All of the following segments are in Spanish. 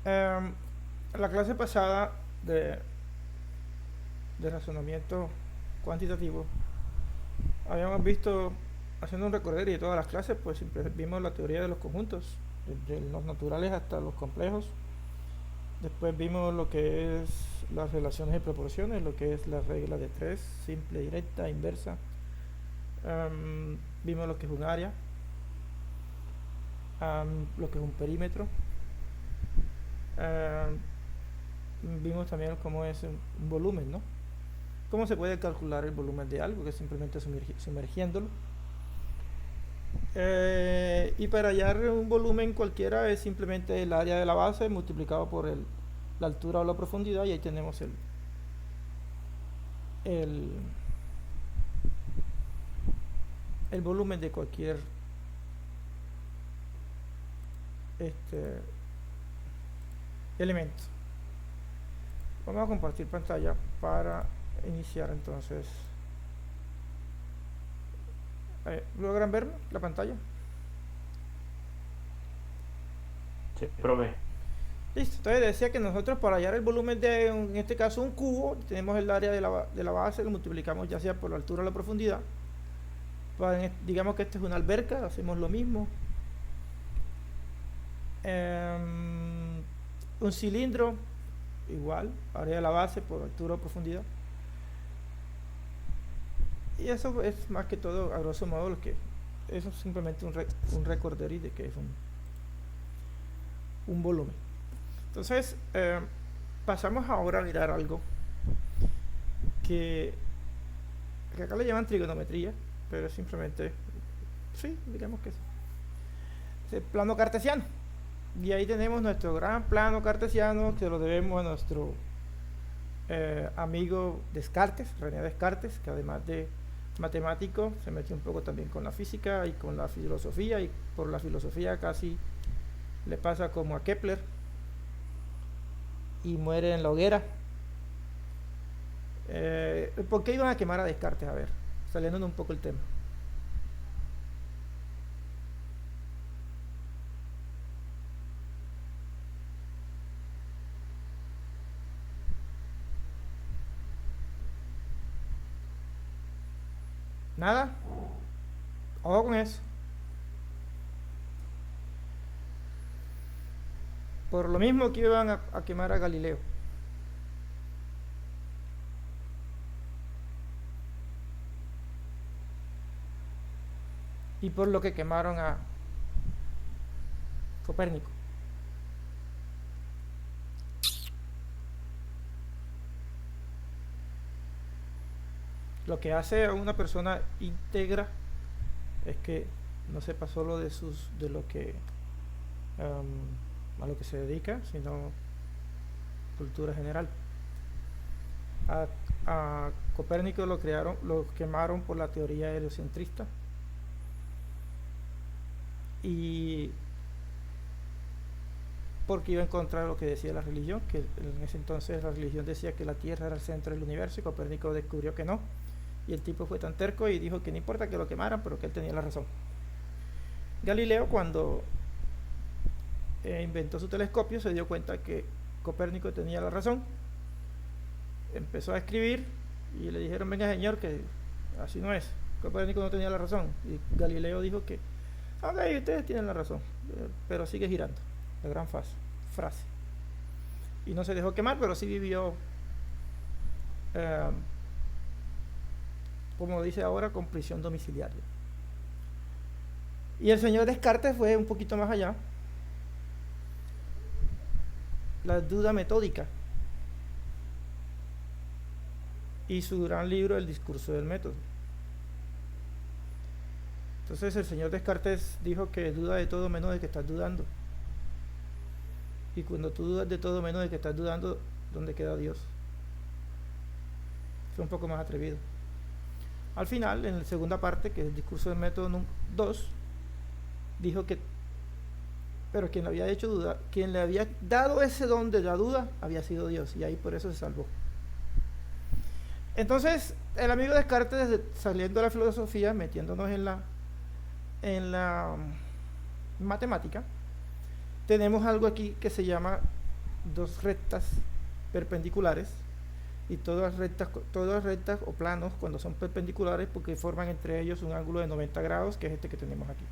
Em, en la clase pasada de, de razonamiento cuantitativo habíamos visto, haciendo un recorrido de todas las clases, pues siempre vimos la teoría de los conjuntos, desde los naturales hasta los complejos. Después vimos lo que es las relaciones de proporciones, lo que es la regla de tres, simple, directa, inversa. Vimos lo que es un área, lo que es un perímetro. Am, Vimos también cómo es un volumen, ¿no? ¿Cómo se puede calcular el volumen de algo? Que es simplemente sumergiéndolo. Y para hallar un volumen cualquiera es simplemente el área de la base multiplicado por la altura o la profundidad, y ahí tenemos el, el volumen de cualquier este, elemento. Vamos a compartir pantalla para iniciar entonces. ¿Logran ver la pantalla? Sí, profe. Listo, entonces decía que nosotros para hallar el volumen de, en este caso, un cubo, tenemos el área de la base, lo multiplicamos ya sea por la altura o la profundidad. Digamos que esta es una alberca, hacemos lo mismo. Un cilindro, igual, área de la base por altura o profundidad. Y eso es más que todo, a grosso modo, lo que eso es simplemente un recorderis de que es un volumen. Entonces, pasamos ahora a mirar algo que, que acá le llaman trigonometría, pero es simplemente, sí, digamos que es el plano cartesiano. Y ahí tenemos nuestro gran plano cartesiano que lo debemos a nuestro amigo Descartes, René Descartes, que además de matemático se metió un poco también con la física y con la filosofía, y por la filosofía casi le pasa como a Kepler y muere en la hoguera. ¿Por qué iban a quemar a Descartes? A ver, saliendo un poco el tema. Nada, ojo con eso. Por lo mismo que iban a quemar a Galileo. Y por lo que quemaron a Copérnico. Lo que hace a una persona íntegra es que no sepa solo de lo que a lo que se dedica, sino cultura general. A, a Copérnico lo quemaron por la teoría heliocentrista, y porque iba en contra de lo que decía la religión, que en ese entonces la religión decía que la Tierra era el centro del universo, y Copérnico descubrió que no. Y el tipo fue tan terco y dijo que no importa que lo quemaran, pero que él tenía la razón. Galileo, cuando inventó su telescopio, se dio cuenta que Copérnico tenía la razón. Empezó a escribir y le dijeron: venga señor, que así no es, Copérnico no tenía la razón. Y Galileo dijo que ok, ustedes tienen la razón, pero sigue girando. La gran frase. Y no se dejó quemar, pero sí vivió, eh, como dice ahora, con prisión domiciliaria. Y el señor Descartes fue un poquito más allá. La duda metódica, y su gran libro El discurso del método. Entonces el señor Descartes dijo que duda de todo menos de que estás dudando. Y cuando tú dudas de todo menos de que estás dudando, ¿dónde queda Dios? Fue un poco más atrevido. Al final, en la segunda parte, que es el discurso del método 2, dijo que, pero quien le había hecho duda, quien le había dado ese don de la duda, había sido Dios, y ahí por eso se salvó. Entonces, el amigo Descartes, saliendo de la filosofía, metiéndonos en la matemática, tenemos algo aquí que se llama dos rectas perpendiculares, y todas rectas o planos cuando son perpendiculares porque forman entre ellos un ángulo de 90 grados, que es este que tenemos aquí.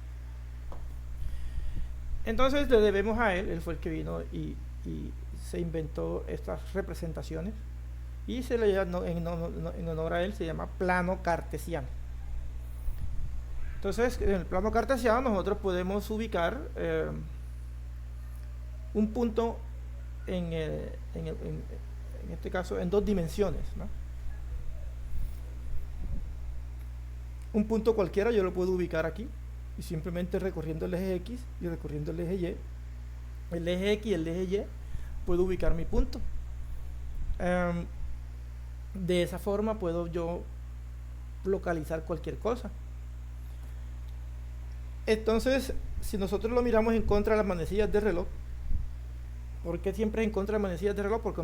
Entonces le debemos a él fue el que vino y se inventó estas representaciones, y se le llama, en honor a él, se llama plano cartesiano. Entonces, en el plano cartesiano nosotros podemos ubicar un punto en este caso en dos dimensiones, ¿no? Un punto cualquiera yo lo puedo ubicar aquí, y simplemente recorriendo el eje X y recorriendo el eje Y, el eje X y el eje Y, puedo ubicar mi punto. De esa forma puedo yo localizar cualquier cosa. Entonces, si nosotros lo miramos en contra de las manecillas de reloj, ¿por qué siempre en contra de las manecillas de reloj? Por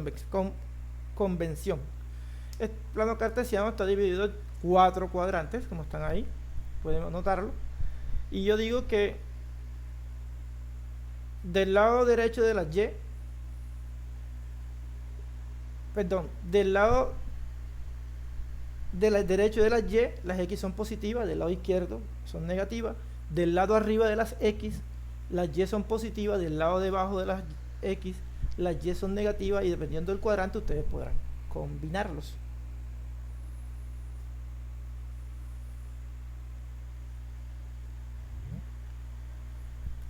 convención. El plano cartesiano está dividido en 4 cuadrantes, como están ahí, podemos notarlo. Y yo digo que del lado derecho de las Y, perdón, del lado derecho de las Y, las X son positivas, del lado izquierdo son negativas, del lado arriba de las X, las Y son positivas, del lado debajo de las X, las Y son negativas, y dependiendo del cuadrante ustedes podrán combinarlos.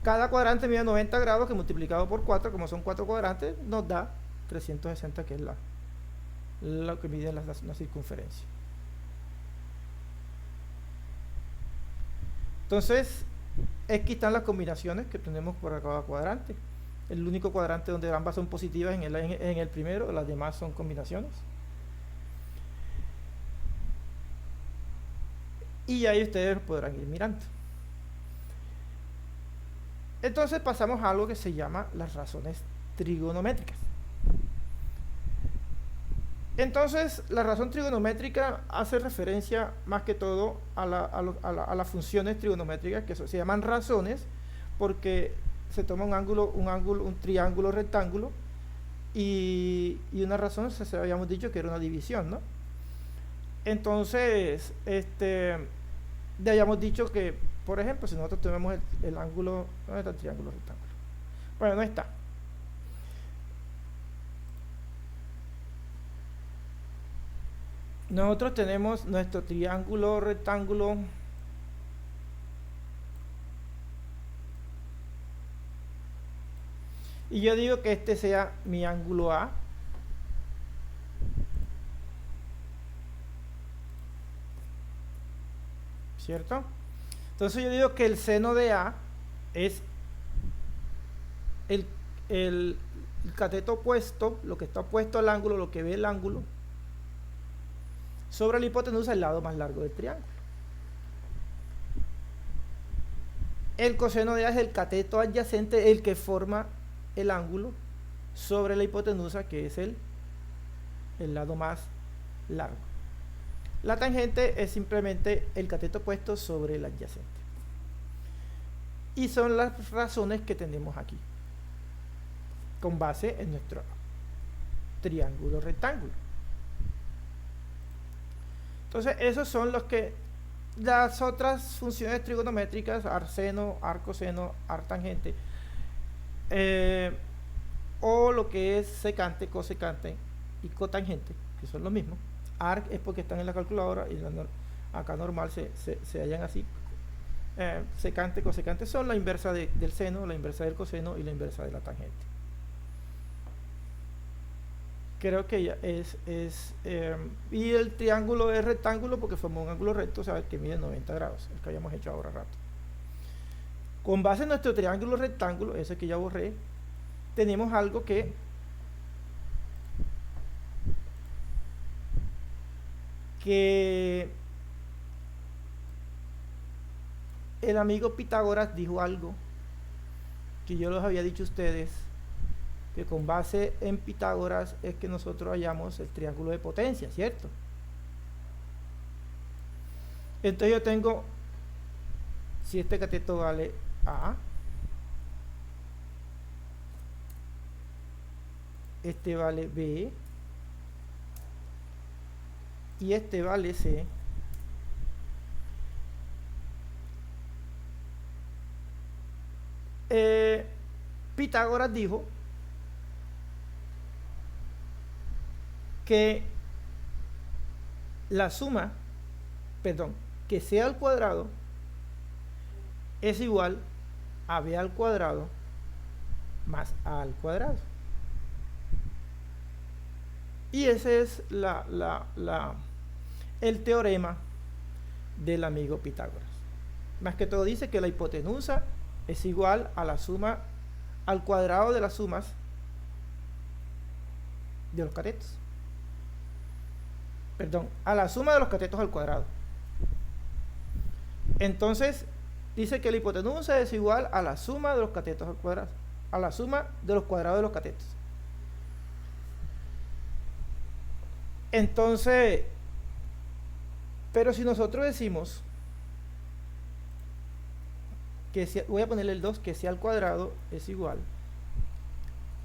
Cada cuadrante mide 90 grados, que multiplicado por 4, como son 4 cuadrantes, nos da 360, que es lo que mide la circunferencia. Entonces, aquí están las combinaciones que tenemos por cada cuadrante. El único cuadrante donde ambas son positivas en el primero, las demás son combinaciones. Y ahí ustedes podrán ir mirando. Entonces pasamos a algo que se llama las razones trigonométricas. Entonces, la razón trigonométrica hace referencia más que todo a las funciones trigonométricas, que se llaman razones, porque se toma un triángulo rectángulo, y una razón, se habíamos dicho que era una división, ¿no? Entonces, ya habíamos dicho que, por ejemplo, si nosotros tenemos el ángulo, ¿dónde está el triángulo rectángulo? Bueno, no está. Nosotros tenemos nuestro triángulo rectángulo, y yo digo que este sea mi ángulo A, ¿cierto? Entonces yo digo que el seno de A es el cateto opuesto, lo que está opuesto al ángulo, lo que ve el ángulo, sobre la hipotenusa, el lado más largo del triángulo. El coseno de A es el cateto adyacente, el que forma el ángulo sobre la hipotenusa, que es el lado más largo. La tangente es simplemente el cateto opuesto sobre el adyacente. Y son las razones que tenemos aquí, con base en nuestro triángulo rectángulo. Entonces, esos son las otras funciones trigonométricas: arseno, arcoseno, artangente, o lo que es secante, cosecante y cotangente, que son lo mismo. Arc es porque están en la calculadora, y acá normal se hallan así. Secante, cosecante son la inversa del seno, la inversa del coseno y la inversa de la tangente. Creo que ya y el triángulo es rectángulo porque forma un ángulo recto, o sea, que mide 90 grados, el que habíamos hecho ahora rato. Con base en nuestro triángulo rectángulo, ese que ya borré, tenemos algo que el amigo Pitágoras dijo algo que yo les había dicho a ustedes, que con base en Pitágoras es que nosotros hallamos el triángulo de potencia, ¿cierto? Entonces yo tengo, si este cateto vale A, este vale B y este vale C. Pitágoras dijo que la suma, perdón, que C al cuadrado es igual a B al cuadrado más A al cuadrado. Y ese es el teorema del amigo Pitágoras. Más que todo dice que la hipotenusa es igual a la suma al cuadrado de las sumas de los catetos. Perdón, a la suma de los catetos al cuadrado. Entonces, dice que la hipotenusa es igual a la suma de los catetos al cuadrado, a la suma de los cuadrados de los catetos. Entonces, pero si nosotros decimos que si, voy a ponerle el 2, que C al cuadrado es igual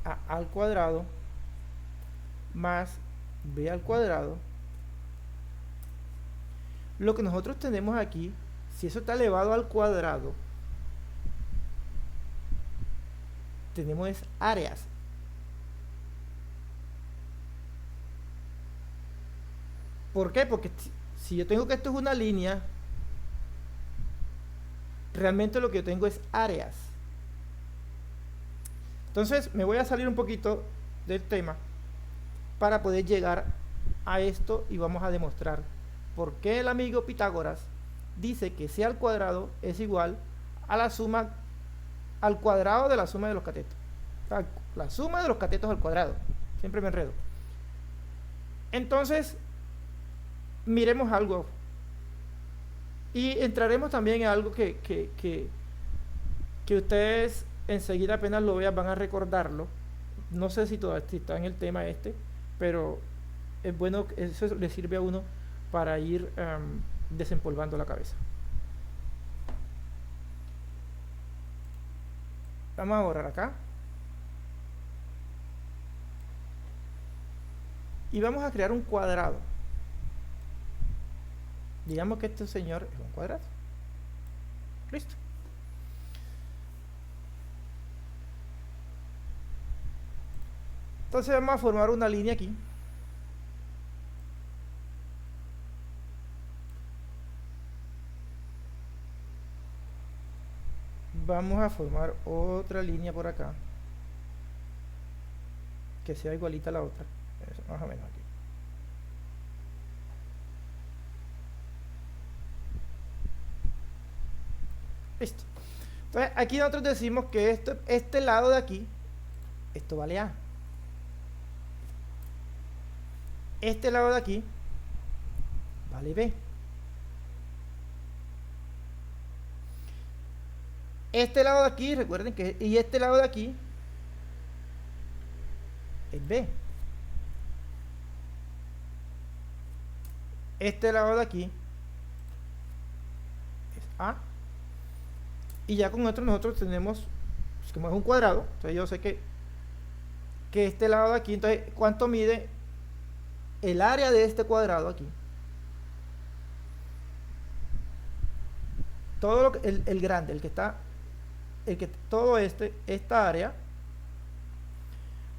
a al cuadrado más B al cuadrado, lo que nosotros tenemos aquí, si eso está elevado al cuadrado, tenemos es áreas. ¿Por qué? Porque si yo tengo que esto es una línea, realmente lo que yo tengo es áreas. Entonces me voy a salir un poquito del tema para poder llegar a esto y vamos a demostrar por qué el amigo Pitágoras dice que C al cuadrado es igual a la suma al cuadrado de la suma de los catetos. O sea, la suma de los catetos al cuadrado. Siempre me enredo. Entonces, miremos algo. Y entraremos también en algo que ustedes enseguida apenas lo vean van a recordarlo. No sé si todavía está en el tema este, pero es bueno, eso le sirve a uno para ir desempolvando la cabeza. Vamos a borrar acá. Y vamos a crear un cuadrado. Digamos que este señor es un cuadrado. Listo. Entonces vamos a formar una línea aquí. Vamos a formar otra línea por acá que sea igualita a la otra. Eso, más o menos aquí. Listo. Entonces aquí nosotros decimos que este lado de aquí, esto vale A. Este lado de aquí vale B. Este lado de aquí, recuerden que, y este lado de aquí es B. Este lado de aquí es A. Y ya con esto nosotros tenemos, pues, como es un cuadrado, entonces yo sé que este lado de aquí, entonces, ¿cuánto mide el área de este cuadrado aquí? Todo lo que, el grande, el que está, todo esta área,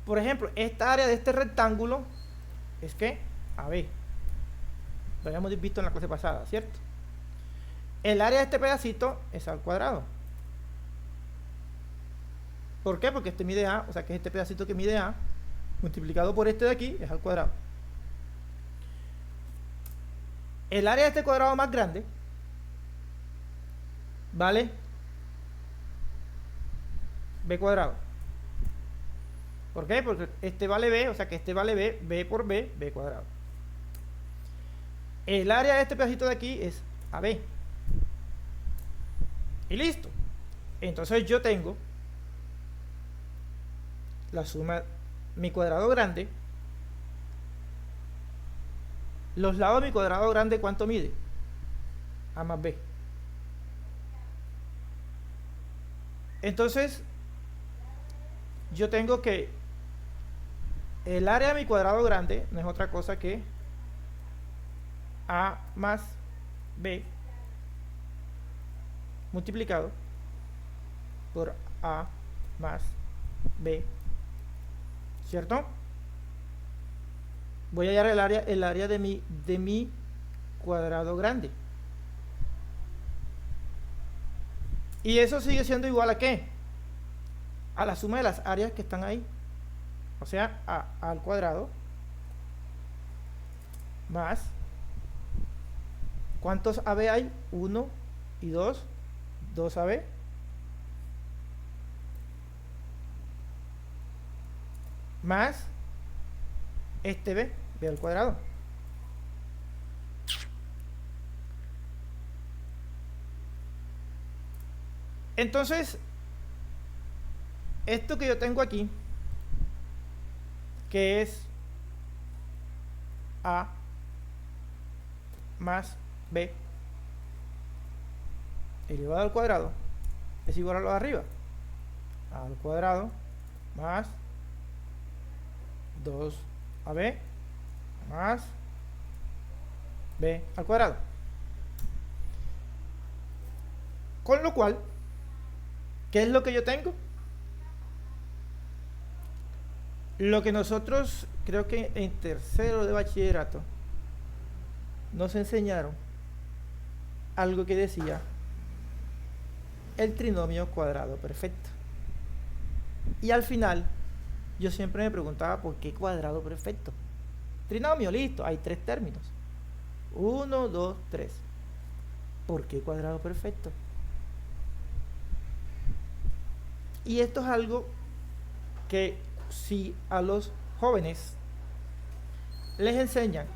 por ejemplo, esta área de este rectángulo es que AB. Lo habíamos visto en la clase pasada, ¿cierto? El área de este pedacito es al cuadrado. ¿Por qué? Porque este mide A, o sea que este pedacito que mide A multiplicado por este de aquí es al cuadrado. El área de este cuadrado más grande vale B cuadrado. ¿Por qué? Porque este vale B, o sea que este vale B, B por B, B cuadrado. El área de este pedacito de aquí es AB. Y listo. Entonces yo tengo la suma, mi cuadrado grande. Los lados de mi cuadrado grande, ¿cuánto mide? A más B. Entonces, yo tengo que el área de mi cuadrado grande no es otra cosa que A más B multiplicado por A más B, ¿cierto? Voy a hallar el área de mi cuadrado grande. Y eso sigue siendo igual a ¿qué? A la suma de las áreas que están ahí. O sea, A al cuadrado más, ¿cuántos AB hay? 1 y 2, 2AB, más este B al cuadrado. Entonces, esto que yo tengo aquí, que es A más B elevado al cuadrado, es igual a lo de arriba, A al cuadrado más 2AB más B al cuadrado. Con lo cual, ¿qué es lo que yo tengo? Lo que nosotros, creo que en tercero de bachillerato, nos enseñaron algo que decía el trinomio cuadrado perfecto. Y al final, yo siempre me preguntaba por qué cuadrado perfecto. Trinomio, listo, hay 3 términos. 1, 2, 3. ¿Por qué cuadrado perfecto? Y esto es algo que si a los jóvenes les enseñan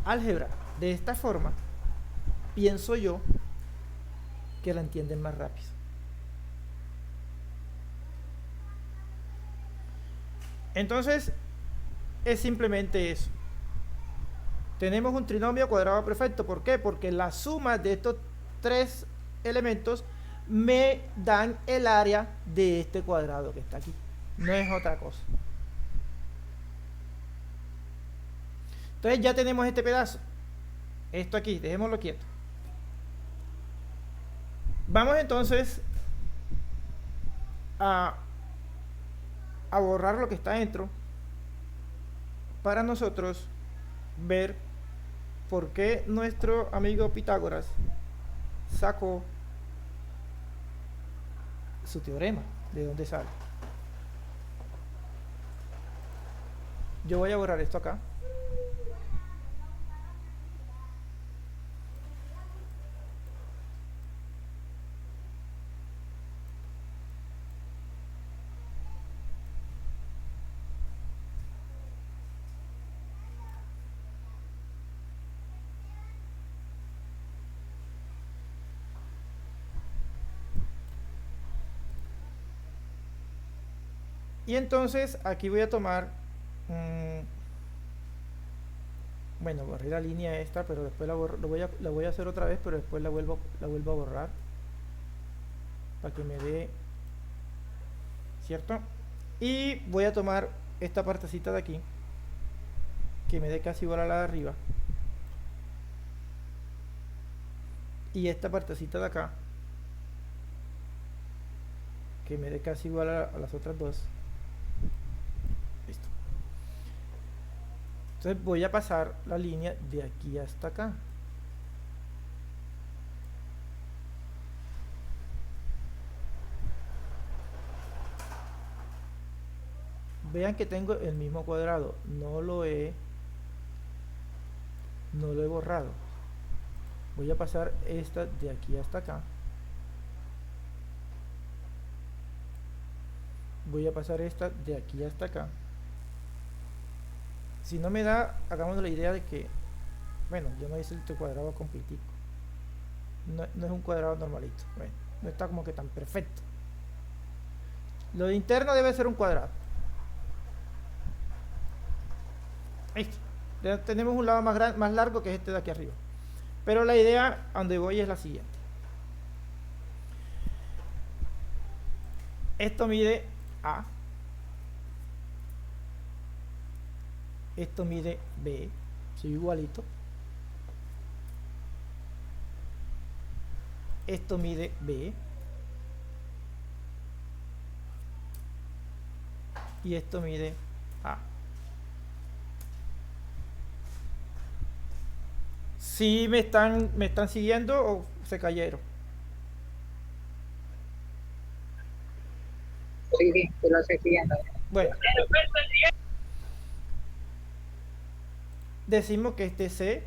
álgebra de esta forma, pienso yo que la entienden más rápido. Entonces, es simplemente eso. Tenemos un trinomio cuadrado perfecto. ¿Por qué? Porque la suma de estos 3 elementos me dan el área de este cuadrado que está aquí. No es otra cosa. Entonces ya tenemos este pedazo. Esto aquí, dejémoslo quieto. Vamos entonces a borrar lo que está dentro para nosotros ver por qué nuestro amigo Pitágoras sacó su teorema, de dónde sale. Yo voy a borrar esto acá. Y entonces aquí voy a tomar, bueno, borré la línea esta, pero después la voy a hacer otra vez, pero después la vuelvo a borrar para que me dé, ¿cierto? Y voy a tomar esta partecita de aquí, que me dé casi igual a la de arriba, y esta partecita de acá, que me dé casi igual a las otras dos. Listo. Entonces voy a pasar la línea de aquí hasta acá. Vean que tengo el mismo cuadrado, no lo he borrado. Voy a pasar esta de aquí hasta acá. Voy a pasar esta de aquí hasta acá. Si no me da, hagamos la idea de que, bueno, yo no hice el cuadrado completico. No es un cuadrado normalito. Bueno, no está como que tan perfecto. Lo de interno debe ser un cuadrado. Listo. Ya tenemos un lado más largo que este de aquí arriba. Pero la idea a donde voy es la siguiente. Esto mide A. Esto mide B, sigue igualito. Esto mide B. Y esto mide A. ¿Sí me están siguiendo o se cayeron? Sí, sí, te lo estoy siguiendo. Bueno, decimos que este C,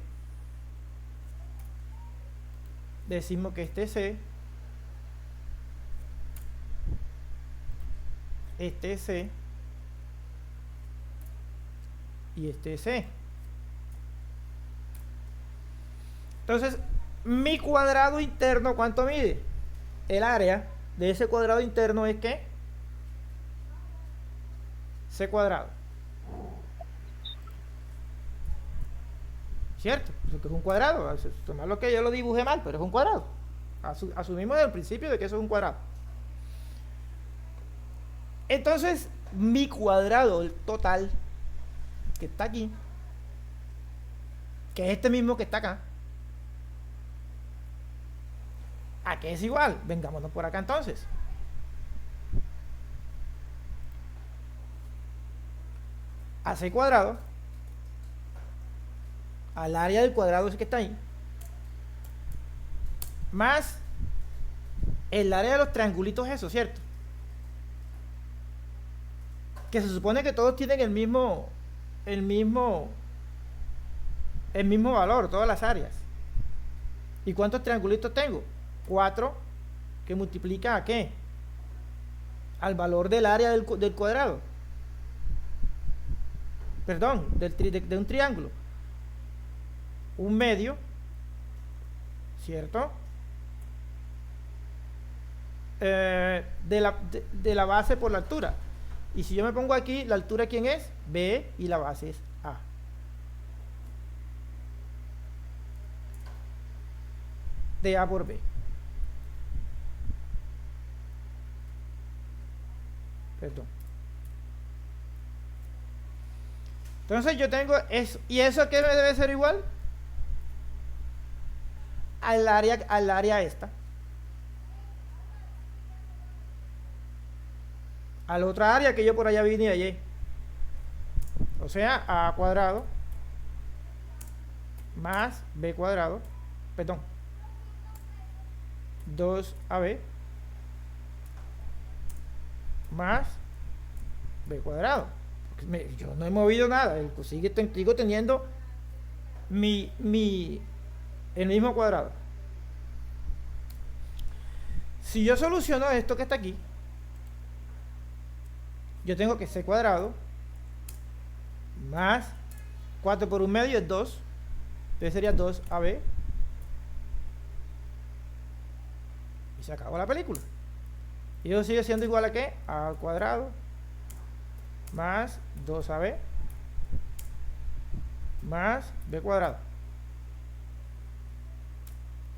decimos que este C, este C y este C. Entonces, mi cuadrado interno, ¿cuánto mide? El área de ese cuadrado interno es ¿qué? C cuadrado. ¿Cierto? Porque es un cuadrado. Tomar lo que yo lo dibujé mal, pero es un cuadrado. Asumimos desde el principio de que eso es un cuadrado. Entonces, mi cuadrado, el total, que está aquí, que es este mismo que está acá, ¿a qué es igual? Vengámonos por acá entonces. A C cuadrado, al área del cuadrado ese que está ahí, más el área de los triangulitos eso, ¿cierto? Que se supone que todos tienen el mismo valor, todas las áreas. ¿Y cuántos triangulitos tengo? 4, que multiplica ¿a qué? Al valor del área del cuadrado. Perdón, de un triángulo. Un medio, ¿cierto? De la base por la altura. Y si yo me pongo aquí, la altura ¿quién es? B y la base es A. De A por B. Perdón. Entonces yo tengo eso. ¿Y eso qué me debe ser igual? Al área esta. A la otra área que yo por allá vine ayer. O sea, A cuadrado más B cuadrado. Perdón. 2AB más B cuadrado. Yo no he movido nada. Sigo teniendo el mismo cuadrado. Si yo soluciono esto que está aquí, yo tengo que C cuadrado más 4 por un medio es 2. Entonces sería 2AB. Y se acabó la película. Y eso sigue siendo igual a ¿qué? A al cuadrado más 2AB más B cuadrado.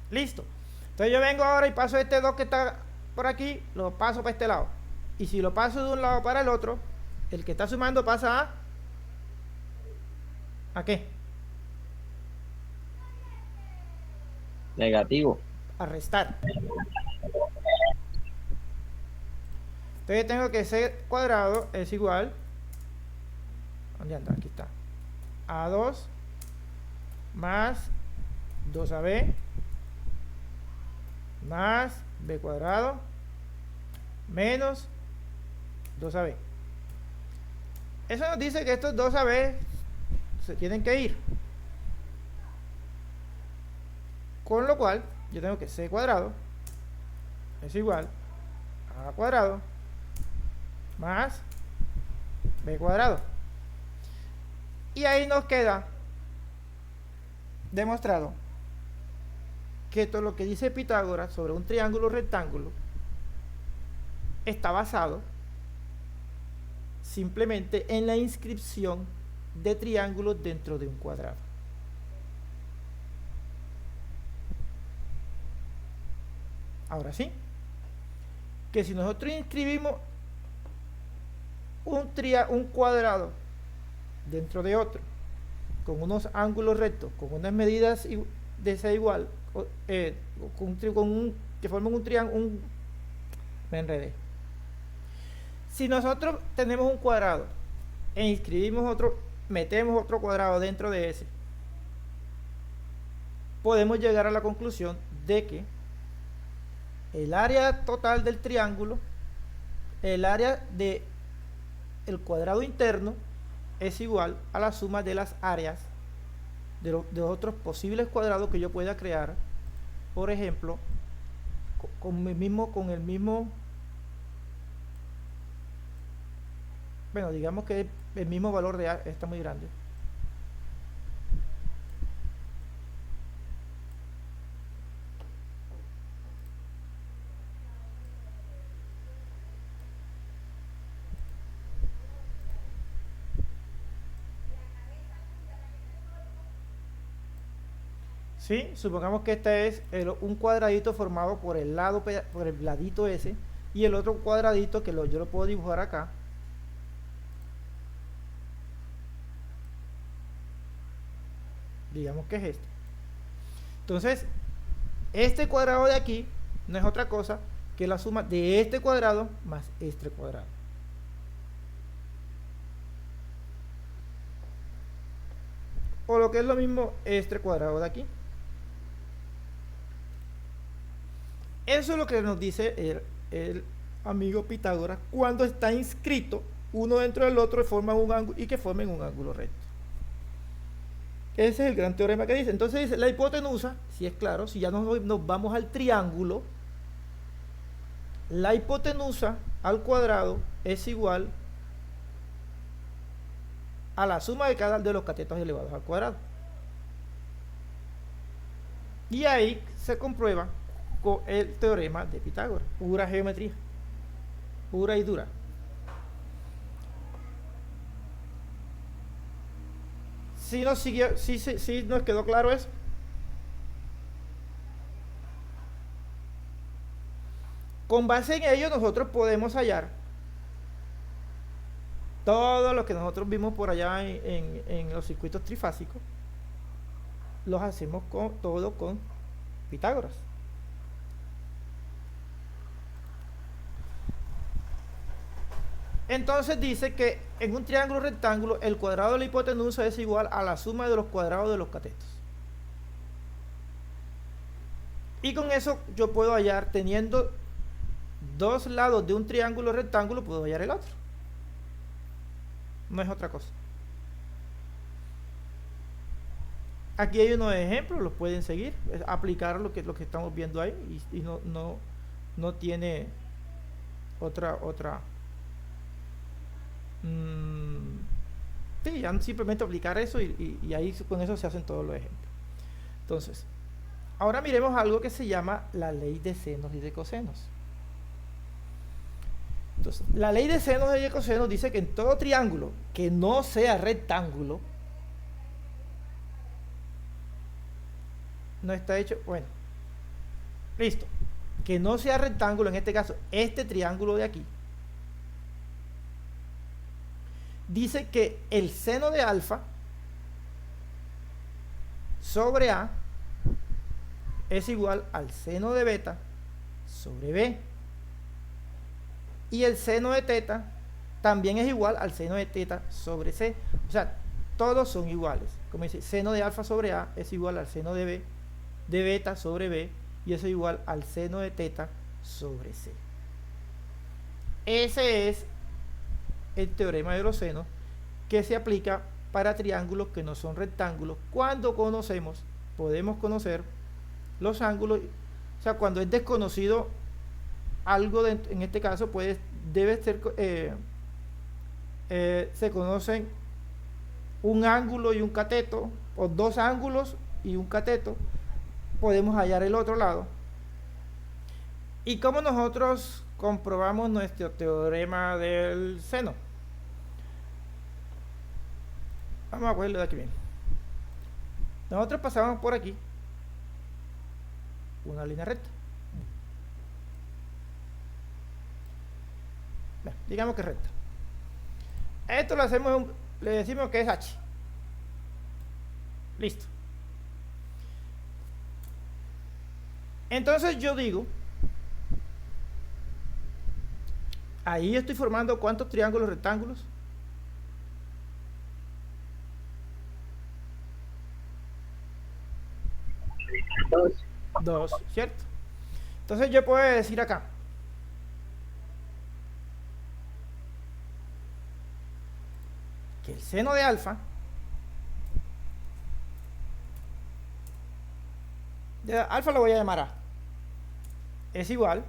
Listo. Entonces yo vengo ahora y paso este 2 que está por aquí, lo paso para este lado. Y si lo paso de un lado para el otro, el que está sumando pasa ¿a qué? Negativo. A restar. Entonces tengo que C cuadrado es igual. ¿Dónde anda? Aquí está. A2 más 2AB más B cuadrado menos 2AB. Eso nos dice que estos 2AB se tienen que ir. Con lo cual, yo tengo que C cuadrado es igual a cuadrado más B cuadrado. Y ahí nos queda demostrado que todo lo que dice Pitágoras sobre un triángulo rectángulo está basado simplemente en la inscripción de triángulos dentro de un cuadrado. Ahora sí, que si nosotros inscribimos un cuadrado dentro de otro, con unos ángulos rectos, con unas medidas de ser igual, que forman un triángulo, me enredé. Si nosotros tenemos un cuadrado e inscribimos otro, metemos otro cuadrado dentro de ese, podemos llegar a la conclusión de que el área total del triángulo, el área del cuadrado interno, es igual a la suma de las áreas de otros posibles cuadrados que yo pueda crear, por ejemplo, con el mismo, bueno, digamos que el mismo valor de A está muy grande. ¿Sí? Supongamos que este es un cuadradito formado por el ladito ese, y el otro cuadradito que yo lo puedo dibujar acá. Digamos que es este. Entonces, este cuadrado de aquí no es otra cosa que la suma de este cuadrado más este cuadrado. O lo que es lo mismo, este cuadrado de aquí. Eso es lo que nos dice el amigo Pitágoras cuando está inscrito uno dentro del otro y que formen un ángulo recto. Ese es el gran teorema que dice. Entonces dice, la hipotenusa, si es claro, si ya nos vamos al triángulo, la hipotenusa al cuadrado es igual a la suma de cada de los catetos elevados al cuadrado. Y ahí se comprueba con el teorema de Pitágoras. Pura geometría, pura y dura. Si nos quedó claro eso. Con base en ello nosotros podemos hallar todo lo que nosotros vimos por allá en los circuitos trifásicos. Los hacemos todo con Pitágoras. Entonces dice que en un triángulo rectángulo el cuadrado de la hipotenusa es igual a la suma de los cuadrados de los catetos. Y con eso yo puedo hallar, teniendo dos lados de un triángulo rectángulo, puedo hallar el otro. No es otra cosa. Aquí hay unos ejemplos, los pueden seguir, aplicar lo que estamos viendo ahí, y no tiene otra sí, ya simplemente aplicar eso y ahí con eso se hacen todos los ejemplos. Entonces, ahora miremos algo que se llama la ley de senos y de cosenos. Entonces, la ley de senos y de cosenos dice que en todo triángulo que no sea rectángulo, no está hecho, bueno, listo, que no sea rectángulo, en este caso, este triángulo de aquí, dice que el seno de alfa sobre A es igual al seno de beta sobre B, y el seno de teta también es igual al seno de teta sobre C. O sea, todos son iguales. Como dice, seno de alfa sobre A es igual al seno de beta sobre B, y eso es igual al seno de teta sobre C. Ese es el teorema de los senos, que se aplica para triángulos que no son rectángulos. Cuando podemos conocer los ángulos, o sea, cuando es desconocido algo, en este caso debe ser, se conocen un ángulo y un cateto, o dos ángulos y un cateto, podemos hallar el otro lado. ¿Y cómo nosotros comprobamos nuestro teorema del seno? Vamos a cogerlo de aquí bien. Nosotros pasamos por aquí una línea recta. Digamos que recta. Esto lo hacemos le decimos que es h. Listo. Entonces yo digo, ahí estoy formando ¿cuántos triángulos rectángulos? Dos. Dos, ¿cierto? Entonces yo puedo decir acá, que el seno de alfa lo voy a llamar a, es igual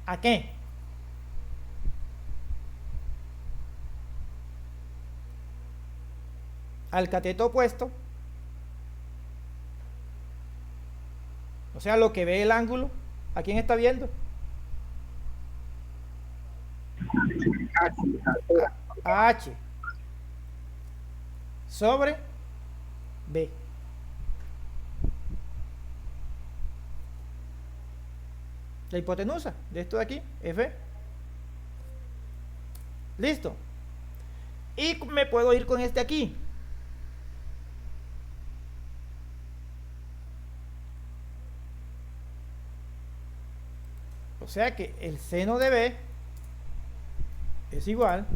¿a qué? Al cateto opuesto, o sea, lo que ve el ángulo. ¿A quién está viendo? Altura. A H sobre B. La hipotenusa de esto de aquí es B. Listo. Y me puedo ir con este aquí. O sea que el seno de B es igual,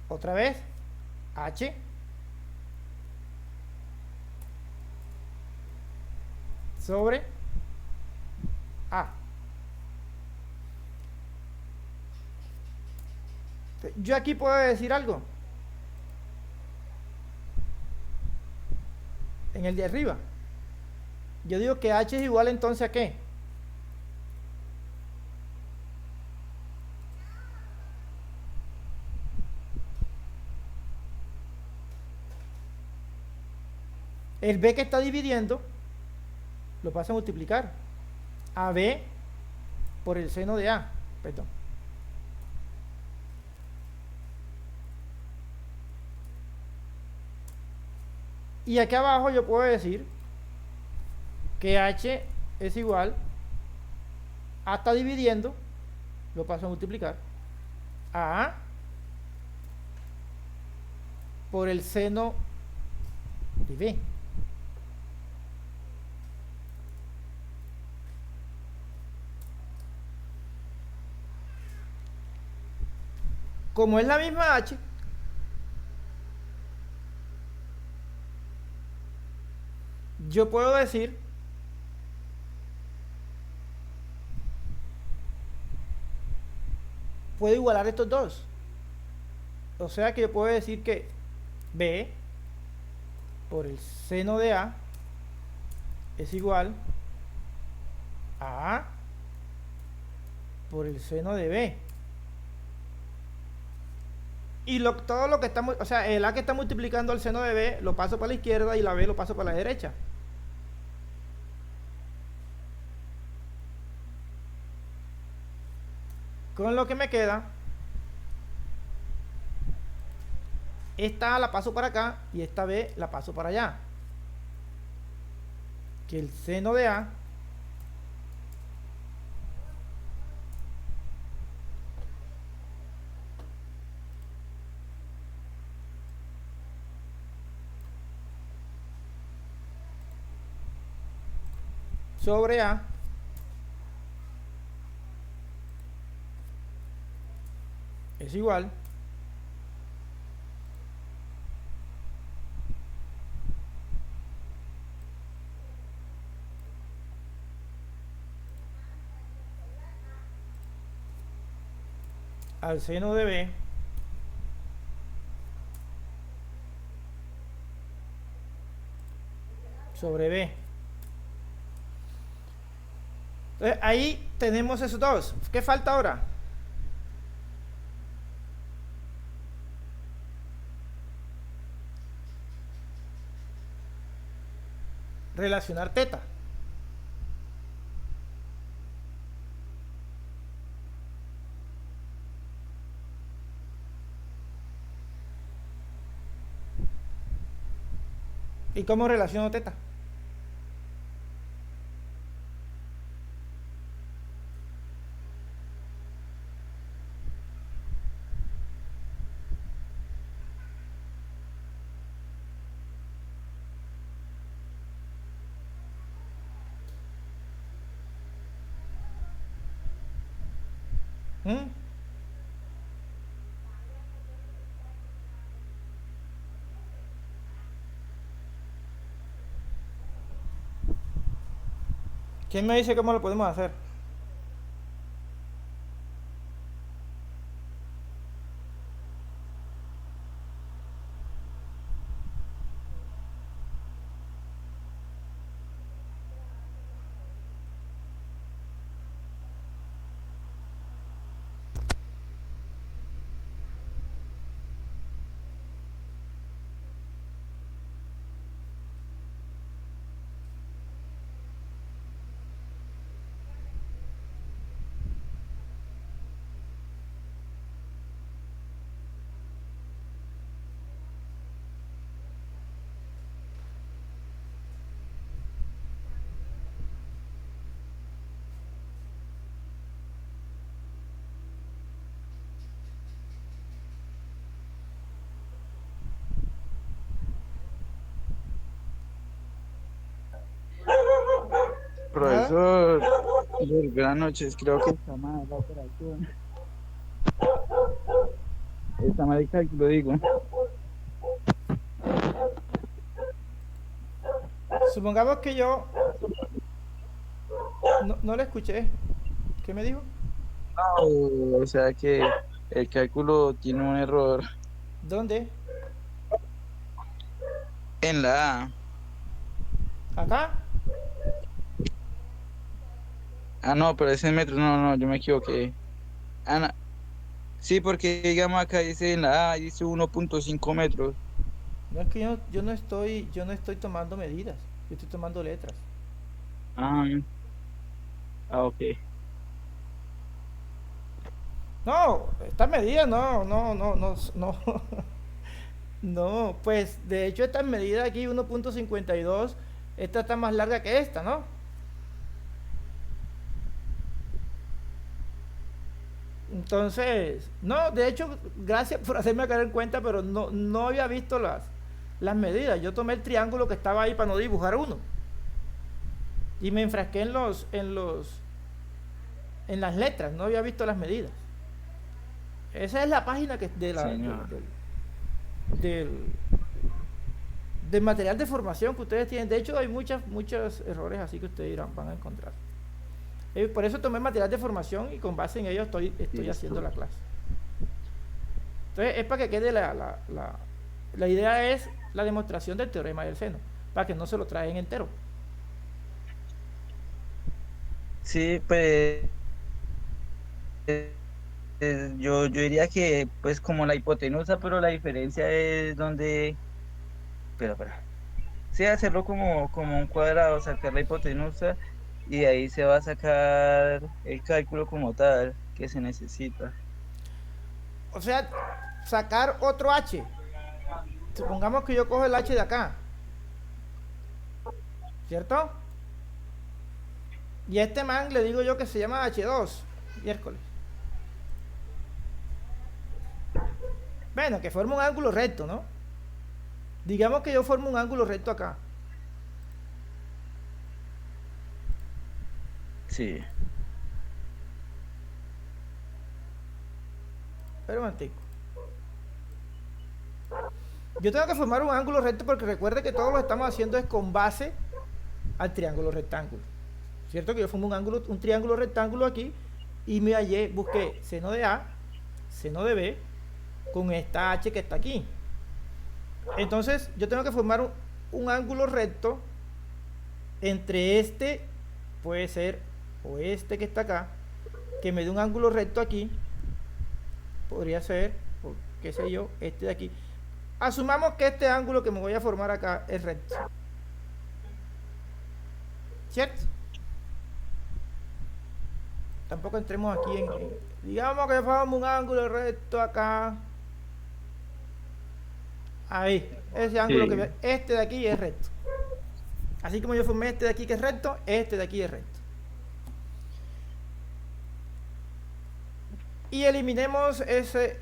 otra vez, H sobre A. Yo aquí puedo decir algo. En el de arriba. Yo digo que H es igual entonces ¿a qué? El B que está dividiendo lo pasa a multiplicar a B por el seno de A. Perdón. Y aquí abajo yo puedo decir que H es igual a está dividiendo, lo paso a multiplicar a A por el seno de B. Como es la misma H, yo puedo decir puedo igualar estos dos. O sea que yo puedo decir que B por el seno de A es igual a A por el seno de B. Y todo lo que estamos, o sea, el A que está multiplicando el seno de B lo paso para la izquierda y la B lo paso para la derecha. Con lo que me queda, esta A la paso para acá y esta B la paso para allá. Que el seno de A sobre A es igual al seno de B sobre B. Entonces, ahí tenemos esos dos. ¿Qué falta ahora? Relacionar teta. ¿Y cómo relaciono teta? ¿Mm? ¿Quién me dice cómo lo podemos hacer? ¿Nada? Profesor, buenas noches. Creo que está mal la operación. Está mal el cálculo, digo. Supongamos que yo no le escuché. ¿Qué me dijo? O sea que el cálculo tiene un error ¿Dónde? en la A. ¿Acá? Ah, no, pero ese metro, no, no, yo me equivoqué. Ah, no. Sí, porque digamos acá dice en la A, dice 1.5 metros. No es que yo no estoy tomando medidas. Yo estoy tomando letras. Ah, ok. No, estas medidas no. No, pues de hecho esta medida aquí 1.52, esta está más larga que esta, ¿no? Entonces, no, de hecho, gracias por hacerme caer en cuenta, pero no había visto las medidas. Yo tomé el triángulo que estaba ahí para no dibujar uno. Y me enfrasqué en las letras, no había visto las medidas. Esa es la página que Señor. del, del material de formación que ustedes tienen. De hecho, hay muchos errores así que ustedes van a encontrar. Por eso tomé material de formación y con base en ello estoy haciendo Listo. la clase. Entonces, es para que quede la idea es la demostración del teorema del seno, para que no se lo traen entero. Sí, pues yo diría que pues como la hipotenusa, pero la diferencia es donde... Espera. Sí, hacerlo como un cuadrado, sacar la hipotenusa y de ahí se va a sacar el cálculo como tal que se necesita. O sea, sacar otro h. Supongamos que yo cojo el h de acá, ¿cierto? Y a este man le digo yo que se llama h2, miércoles. Bueno, que forma un ángulo recto, ¿no? Digamos que yo formo un ángulo recto acá. Sí, Pero un momentico. Yo tengo que formar un ángulo recto porque recuerde que todo lo que estamos haciendo es con base al triángulo rectángulo. ¿Cierto? Que yo formo un triángulo rectángulo aquí y me hallé, busqué seno de A, seno de B, con esta H que está aquí. Entonces, yo tengo que formar un ángulo recto entre este, puede ser, o este que está acá, que me dé un ángulo recto aquí, podría ser, o qué sé yo, este de aquí. Asumamos que este ángulo que me voy a formar acá es recto. ¿Cierto? Tampoco entremos aquí digamos que formamos un ángulo recto acá. Ahí, ese ángulo sí, este de aquí es recto. Así como yo formé este de aquí que es recto, este de aquí es recto. Y eliminemos este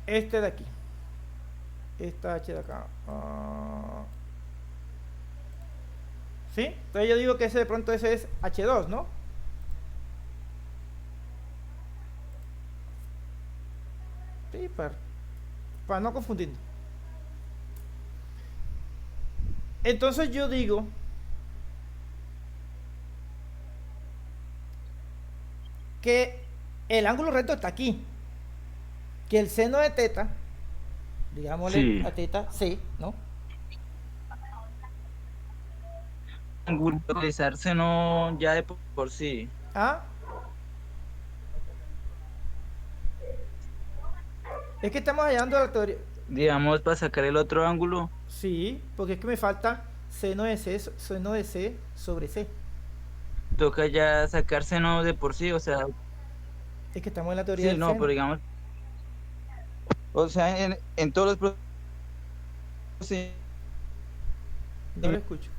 de aquí. Esta H de acá. ¿Sí? Entonces yo digo que ese de pronto ese es H2, ¿no? Sí, para no confundir. Entonces yo digo que el ángulo recto está aquí. Que el seno de teta, digámosle Sí. a teta C, ¿no? Angularizarse no ya de por sí. Ah, es que estamos hallando la teoría. Digamos, para sacar el otro ángulo, Sí, porque es que me falta seno de C sobre C. toca ya sacarse no de por sí, o sea, Es que estamos en la teoría sí, del no, pero seno. digamos, o sea, en todos los No lo procedimientos, escucho.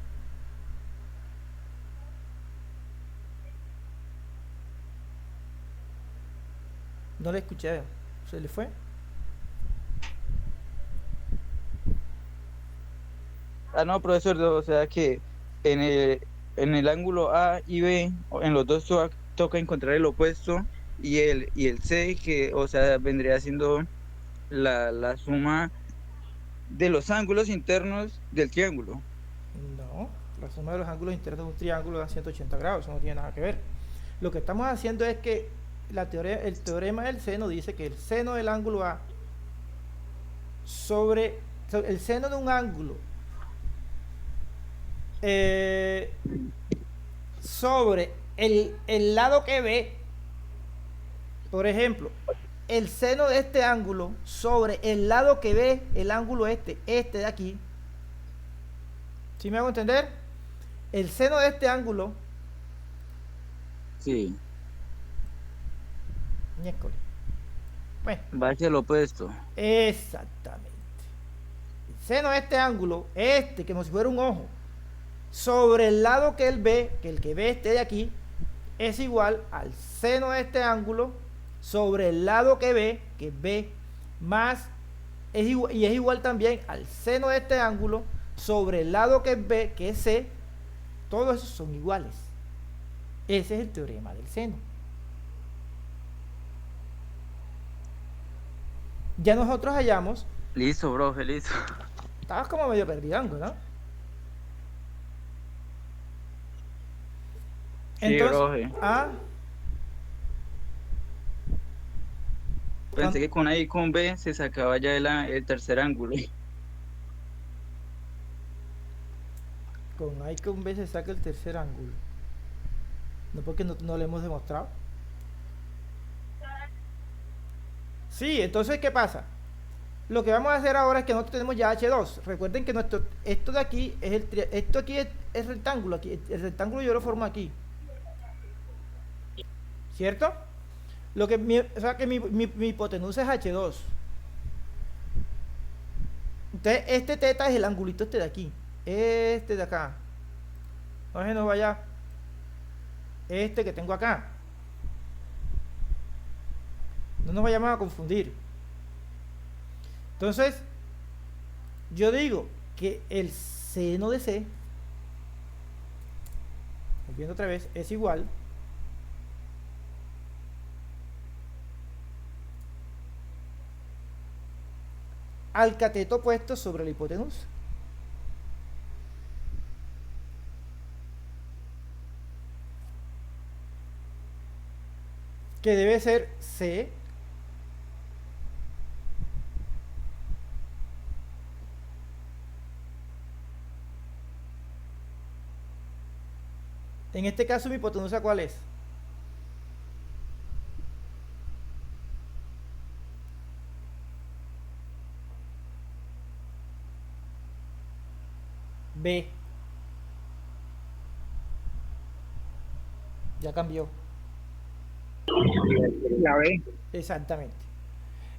No le escuché. ¿Se le fue? no, profesor, o sea que en en el ángulo A y B, en los dos toca encontrar el opuesto y el C, que, o sea, vendría siendo la suma de los ángulos internos del triángulo. No. La suma de los ángulos internos de un triángulo da 180 grados. Eso no tiene nada que ver. Lo que estamos haciendo es que el teorema del seno dice que el seno del ángulo A sobre el seno de un ángulo eh, sobre el lado que ve, por ejemplo, el seno de este ángulo sobre el lado que ve el ángulo este de aquí. ¿Sí me hago entender? El seno de este ángulo, Sí, miércoles. Bueno, va hacia el opuesto. exactamente. El seno de este ángulo, que como si fuera un ojo, sobre el lado que él ve, que el que ve este de aquí, es igual al seno de este ángulo sobre el lado que ve, más, y es igual también al seno de este ángulo sobre el lado que ve, que es C. Todos esos son iguales. Ese es el teorema del seno. Ya nosotros hallamos, Listo, bro, feliz. estabas como medio perdido, ¿no? Sí, Entonces, bro. A, Pensé que con A y con B se sacaba ya el tercer ángulo. con A y con B se saca el tercer ángulo. No porque no lo hemos demostrado. Sí, entonces, ¿qué pasa? Lo que vamos a hacer ahora es que nosotros tenemos ya H2. Recuerden que esto de aquí es esto aquí es rectángulo. Aquí, el rectángulo yo lo formo aquí. ¿Cierto? O sea que mi hipotenusa es H2. Entonces, este teta es el angulito este de aquí. Este de acá. No se nos vaya este que tengo acá. No nos vayamos a confundir. Entonces, yo digo que el seno de C, viendo otra vez, es igual al cateto puesto sobre la hipotenusa. Que debe ser C en este caso mi hipotenusa ¿cuál es? B. Ya cambió. La B. Exactamente.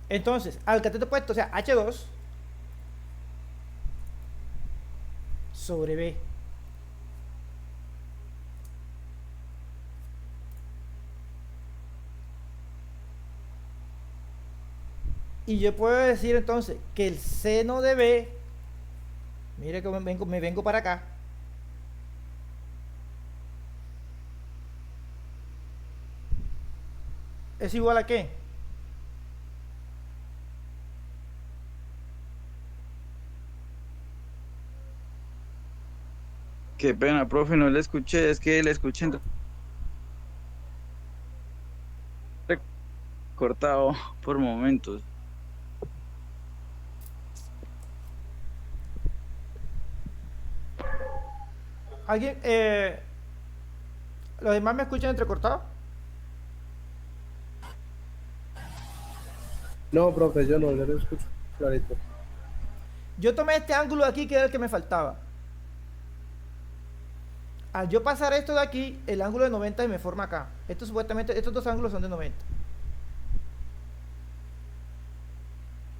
Entonces, al cateto puesto, o sea, H2 sobre B. Y yo puedo decir entonces que el seno de B, mire que me vengo para acá, es igual a ¿qué? Qué pena, profe, no le escuché, es que le escuché cortado por momentos. ¿Alguien? ¿Los demás me escuchan entrecortado? No, profe, yo no, yo lo escucho clarito. Yo tomé este ángulo de aquí que era el que me faltaba. Al yo pasar esto de aquí, el ángulo de 90 me forma acá. Esto supuestamente, estos dos ángulos son de 90.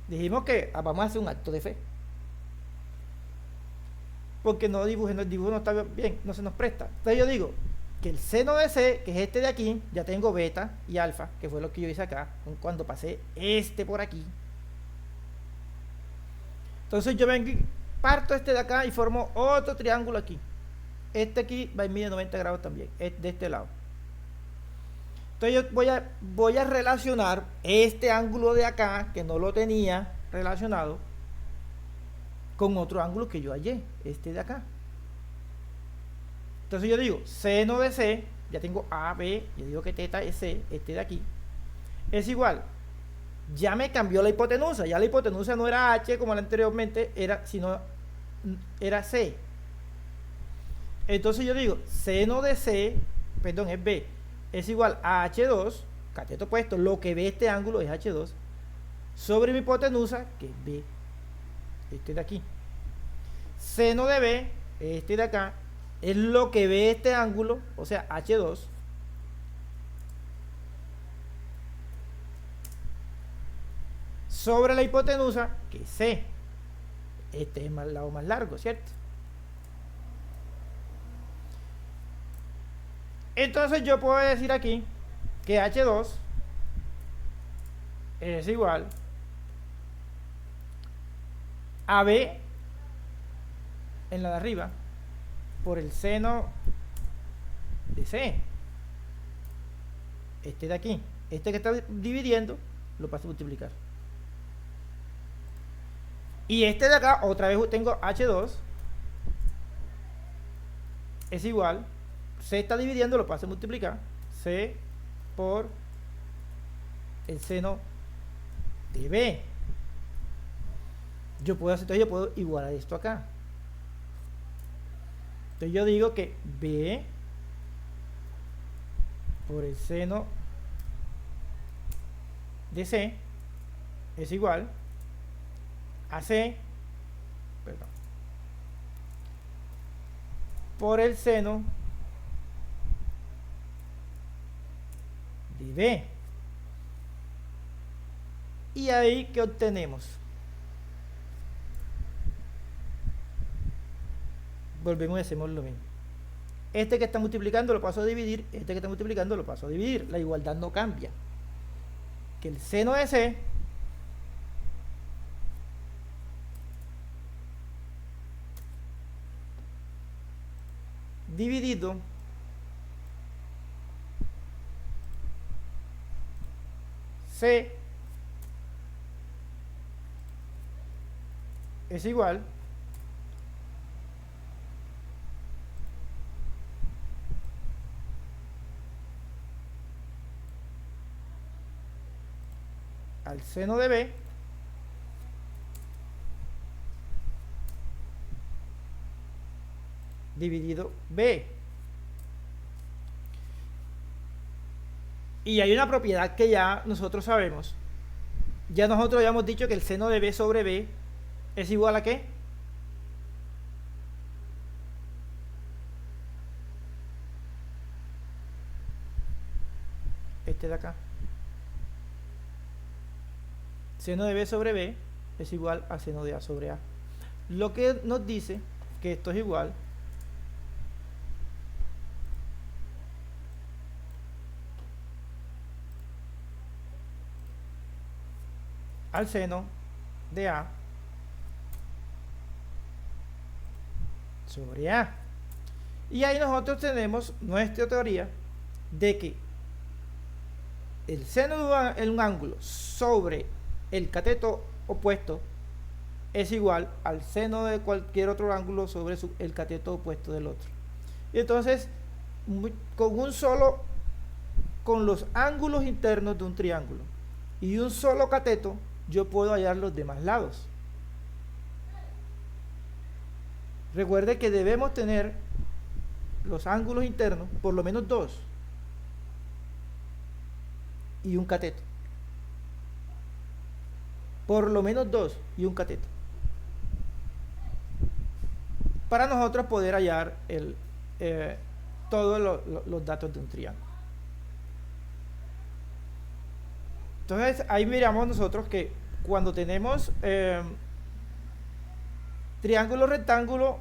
Dijimos que vamos a hacer un acto de fe. Porque no dibujé, el dibujo no está bien, no se nos presta. Entonces yo digo que el seno de C, que es este de aquí, ya tengo beta y alfa, que fue lo que yo hice acá, cuando pasé este por aquí. Entonces yo vengo y parto este de acá y formo otro triángulo aquí. Este aquí va en mide 90 grados también, es de este lado. Entonces yo voy a relacionar este ángulo de acá, que no lo tenía relacionado, con otro ángulo que yo hallé, este de acá. Entonces yo digo, seno de C, ya tengo A, B, yo digo que teta es C, este de aquí, es igual. Ya me cambió la hipotenusa, ya la hipotenusa no era H como la anteriormente, sino era C. Entonces yo digo, seno de C, perdón, es B, es igual a H2, cateto opuesto, lo que ve este ángulo es H2, sobre mi hipotenusa, que es B, este de aquí. Seno de B, este de acá, es lo que ve este ángulo, o sea, H2, sobre la hipotenusa, que es C. Este es el lado más largo, ¿cierto? Entonces yo puedo decir aquí que H2 es igual a B en la de arriba por el seno de C. Este de aquí, este que está dividiendo, lo paso a multiplicar. Y este de acá, otra vez tengo H2 es igual, C está dividiendo, lo paso a multiplicar, C por el seno de B. Entonces yo puedo igualar esto acá. Entonces yo digo que B por el seno de C es igual a C, perdón, por el seno de B. Y ahí, ¿qué obtenemos? Volvemos y hacemos lo mismo. Este que está multiplicando lo paso a dividir, este que está multiplicando lo paso a dividir. La igualdad no cambia. Que el seno de C dividido C es igual al seno de B dividido B. Y hay una propiedad que ya nosotros sabemos. Ya nosotros habíamos dicho que el seno de B sobre B es igual a ¿qué? Este de acá. Seno de B sobre B es igual a seno de A sobre A. Lo que nos dice que esto es igual al seno de A sobre A. Y ahí nosotros tenemos nuestra teoría de que el seno de un ángulo sobre el cateto opuesto es igual al seno de cualquier otro ángulo sobre el cateto opuesto del otro. Y entonces, con los ángulos internos de un triángulo y un solo cateto, yo puedo hallar los demás lados. Recuerde que debemos tener los ángulos internos, por lo menos 2, y un cateto. Por lo menos 2 y un cateto. Para nosotros poder hallar todos los datos de un triángulo. Entonces ahí miramos nosotros que cuando tenemos triángulo rectángulo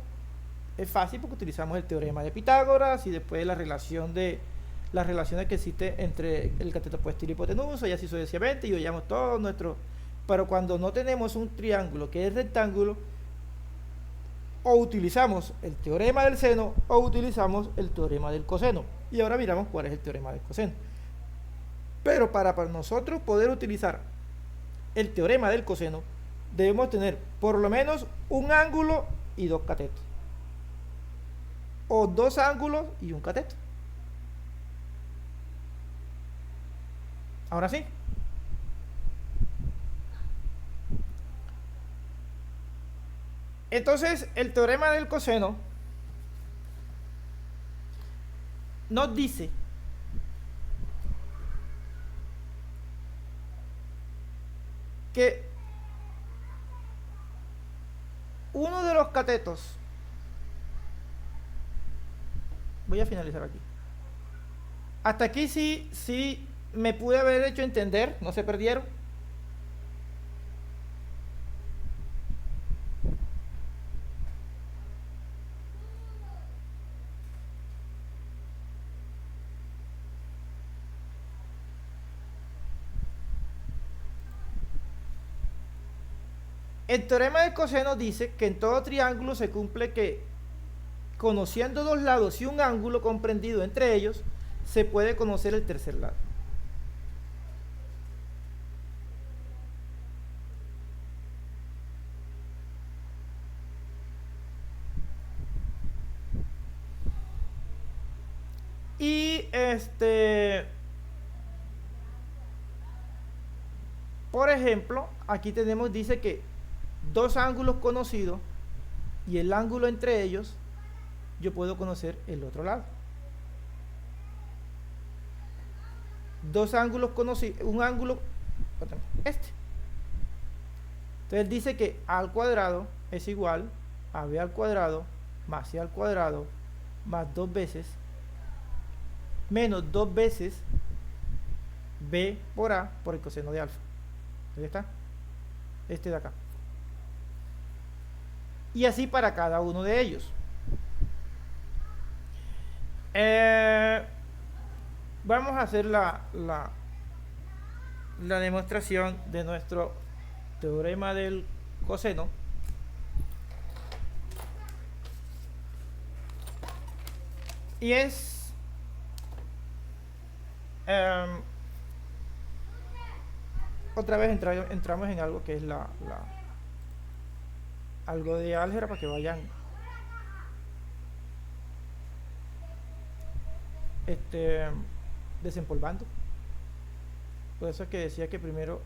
es fácil porque utilizamos el teorema de Pitágoras y después las relaciones que existen entre el cateto opuesto y la hipotenusa, y así sucesivamente, y hallamos todo nuestro. Pero cuando no tenemos un triángulo que es rectángulo, o utilizamos el teorema del seno o utilizamos el teorema del coseno. Y ahora miramos cuál es el teorema del coseno. Pero para nosotros poder utilizar el teorema del coseno, debemos tener por lo menos un ángulo y 2 catetos. O 2 ángulos y un cateto. Ahora sí. Entonces, el teorema del coseno nos dice que uno de los catetos, voy a finalizar aquí. Hasta aquí sí me pude haber hecho entender, no se perdieron. El teorema del coseno dice que en todo triángulo se cumple que, conociendo 2 lados y un ángulo comprendido entre ellos, se puede conocer el tercer lado. Y por ejemplo, aquí dice que 2 ángulos conocidos y el ángulo entre ellos, yo puedo conocer el otro lado. 2 ángulos conocidos, un ángulo, Entonces dice que a al cuadrado es igual a b al cuadrado más c al cuadrado más 2 veces menos 2 veces b por a por el coseno de alfa. Ahí está. Este de acá. Y así para cada uno de ellos. Vamos a hacer la demostración de nuestro teorema del coseno. Y es otra vez entramos en algo que es algo de álgebra para que vayan desempolvando. Por eso es que decía que primero,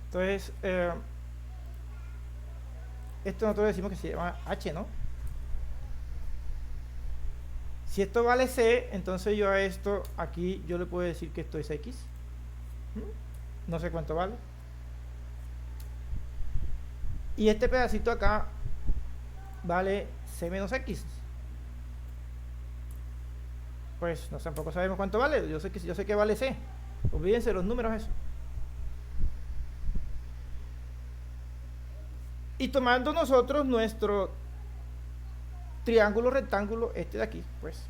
entonces esto nosotros decimos que se llama h, ¿no? Si esto vale c, entonces yo a esto aquí yo le puedo decir que esto es x. No sé cuánto vale. Y este pedacito acá vale c menos x. Pues no, tampoco sabemos cuánto vale. Yo sé que vale c. Olvídense los números eso. Y tomando nosotros nuestro triángulo rectángulo, este de aquí, pues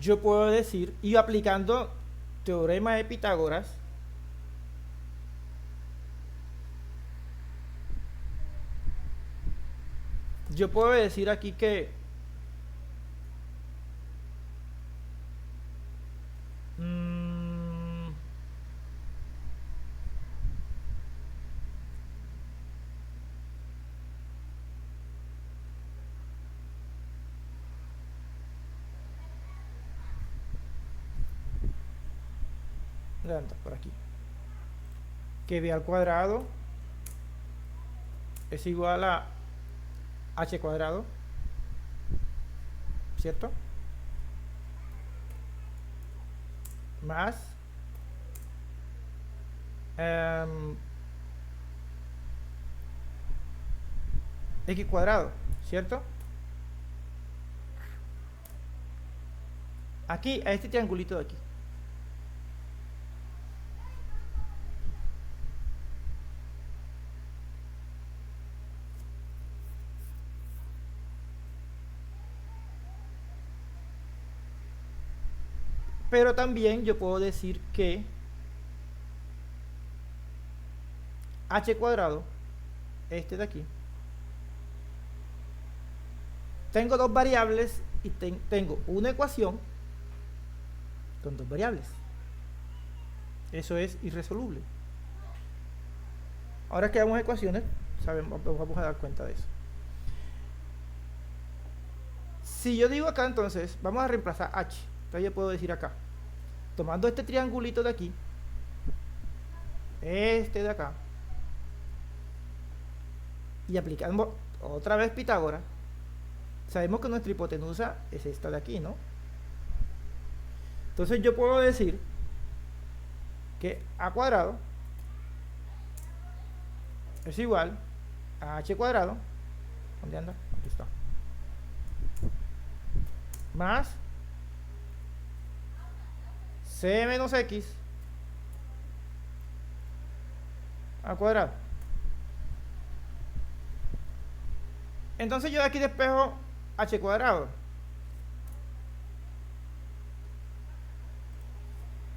yo puedo decir, y aplicando teorema de Pitágoras, yo puedo decir aquí que ¿dónde anda? Por aquí. Que b al cuadrado es igual a h cuadrado, ¿cierto? Más x cuadrado, ¿cierto? Aquí, a este triangulito de aquí. Pero también yo puedo decir que h cuadrado, este de aquí, tengo dos variables y tengo una ecuación con dos variables. Eso es irresoluble. Ahora que damos ecuaciones, sabemos, vamos a dar cuenta de eso. Si yo digo acá, entonces, vamos a reemplazar h. Entonces yo puedo decir acá, tomando este triangulito de aquí, este de acá, y aplicando otra vez Pitágoras, sabemos que nuestra hipotenusa es esta de aquí, ¿no? Entonces yo puedo decir que a cuadrado es igual a h cuadrado, ¿dónde anda? Aquí está, más c menos x al cuadrado. Entonces yo de aquí despejo h cuadrado.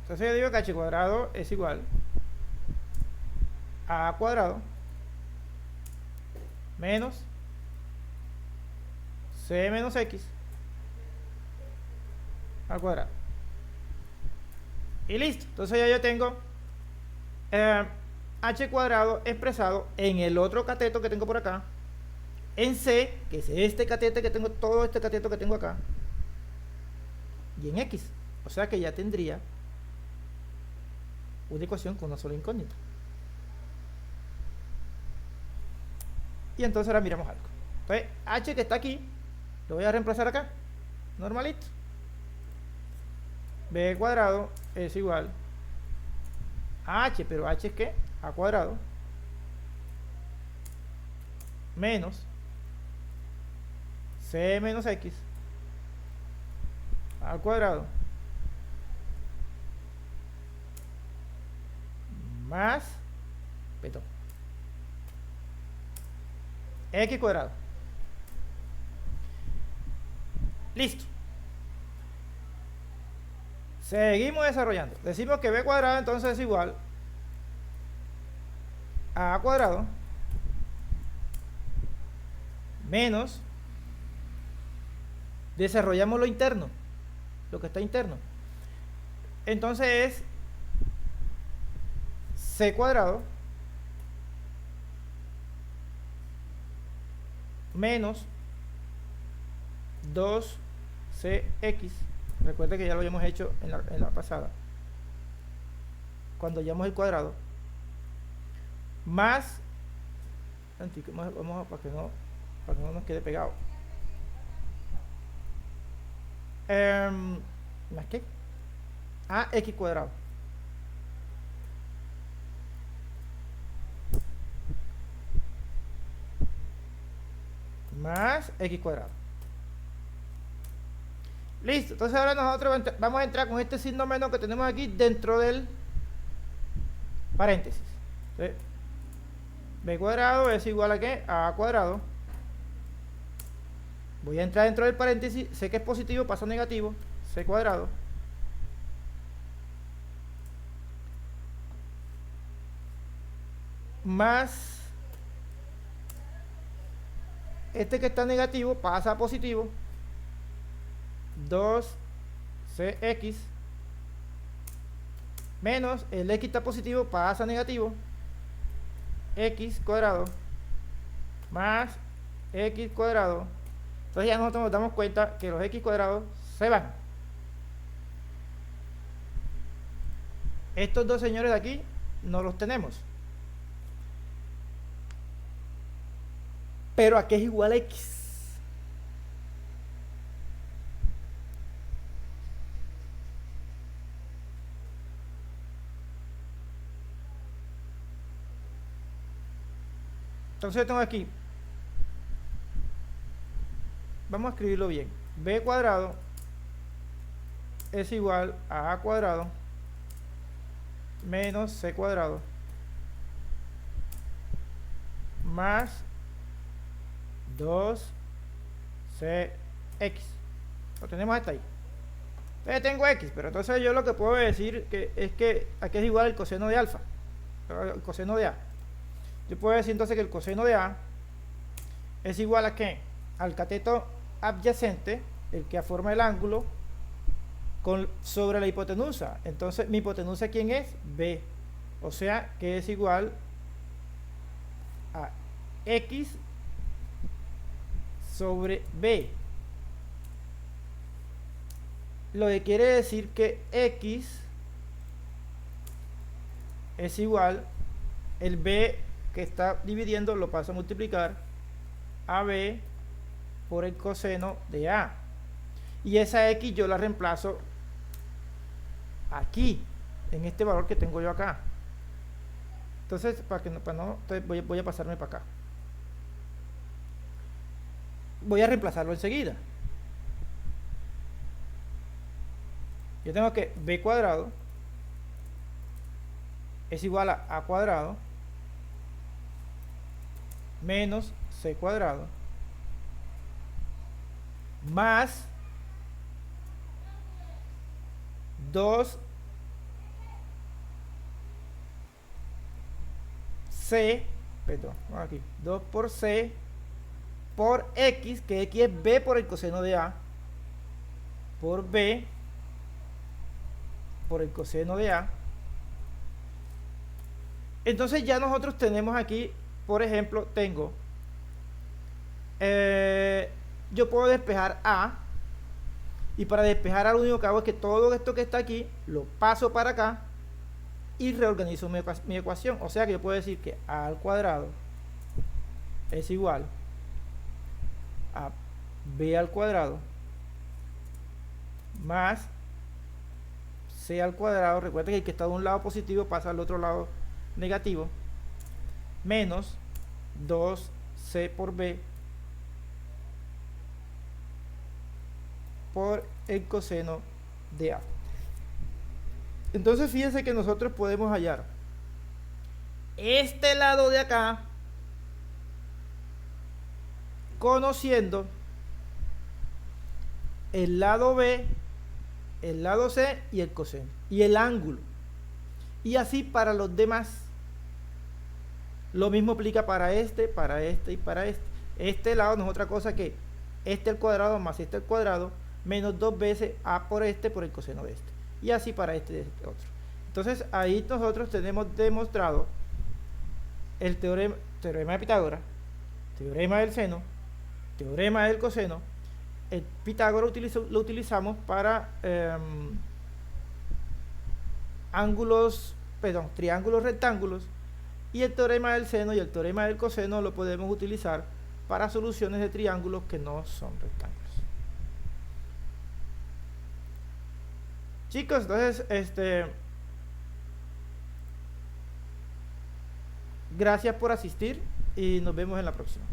Entonces yo digo que h cuadrado es igual a cuadrado menos c menos x al cuadrado. Y listo. Entonces ya yo tengo h cuadrado expresado en el otro cateto que tengo por acá, en c, que es este cateto que tengo, todo este cateto que tengo acá, y en x. O sea que ya tendría una ecuación con una sola incógnita. Y entonces ahora miramos algo. Entonces h que está aquí lo voy a reemplazar acá, normalito. B cuadrado es igual a h, pero h es ¿qué? A cuadrado menos c menos x al cuadrado más, perdón, x cuadrado. Listo. Seguimos desarrollando. Decimos que b cuadrado entonces es igual a cuadrado menos, desarrollamos lo interno, lo que está interno. Entonces es c cuadrado menos 2cx. Recuerda que ya lo habíamos hecho en la pasada, cuando hallamos el cuadrado, más, vamos a, para que no nos quede pegado, más que a x cuadrado más x cuadrado. Listo. Entonces ahora nosotros vamos a entrar con este signo menos que tenemos aquí dentro del paréntesis. Entonces, b cuadrado es igual a ¿qué? A cuadrado. Voy a entrar dentro del paréntesis, sé que es positivo, pasa a negativo, c cuadrado más este que está negativo pasa a positivo, 2cx menos el x está positivo, pasa a negativo, x cuadrado más x cuadrado. Entonces ya nosotros nos damos cuenta que los x cuadrados se van. Estos dos señores de aquí no los tenemos. Pero ¿a qué es igual a X? Entonces yo tengo aquí, vamos a escribirlo bien, b cuadrado es igual a cuadrado menos c cuadrado más 2cx. Lo tenemos hasta ahí. Entonces tengo x, pero entonces yo lo que puedo decir es que aquí es igual el coseno de alfa, el coseno de a. Yo puedo decir entonces que el coseno de a es igual a ¿qué? Al cateto adyacente, el que forma el ángulo sobre la hipotenusa. Entonces mi hipotenusa ¿quién es? B. O sea que es igual a x sobre b. Lo que quiere decir que x es igual, el b que está dividiendo lo paso a multiplicar a b por el coseno de a, y esa x yo la reemplazo aquí en este valor que tengo yo acá. Entonces voy a pasarme para acá, voy a reemplazarlo enseguida. Yo tengo que b cuadrado es igual a cuadrado menos c cuadrado más 2c, perdón, aquí 2 por c por x, que x es b por el coseno de a, por b por el coseno de a. Entonces ya nosotros tenemos aquí, por ejemplo, tengo yo puedo despejar a, y para despejar a lo único que hago es que todo esto que está aquí lo paso para acá y reorganizo mi ecuación. O sea que yo puedo decir que a al cuadrado es igual a b al cuadrado más c al cuadrado. Recuerda que el que está de un lado positivo pasa al otro lado negativo, menos 2c por b por el coseno de a. Entonces fíjense que nosotros podemos hallar este lado de acá conociendo el lado b, el lado c y el coseno y el ángulo, y así para los demás. Lo mismo aplica para este y para este. Este lado no es otra cosa que este al cuadrado más este al cuadrado menos 2 veces a por este por el coseno de este, y así para este y este otro. Entonces ahí nosotros tenemos demostrado el teorema de Pitágoras, teorema del seno, teorema del coseno. El Pitágoras lo utilizamos para triángulos rectángulos, y el teorema del seno y el teorema del coseno lo podemos utilizar para soluciones de triángulos que no son rectángulos. Chicos, entonces gracias por asistir y nos vemos en la próxima.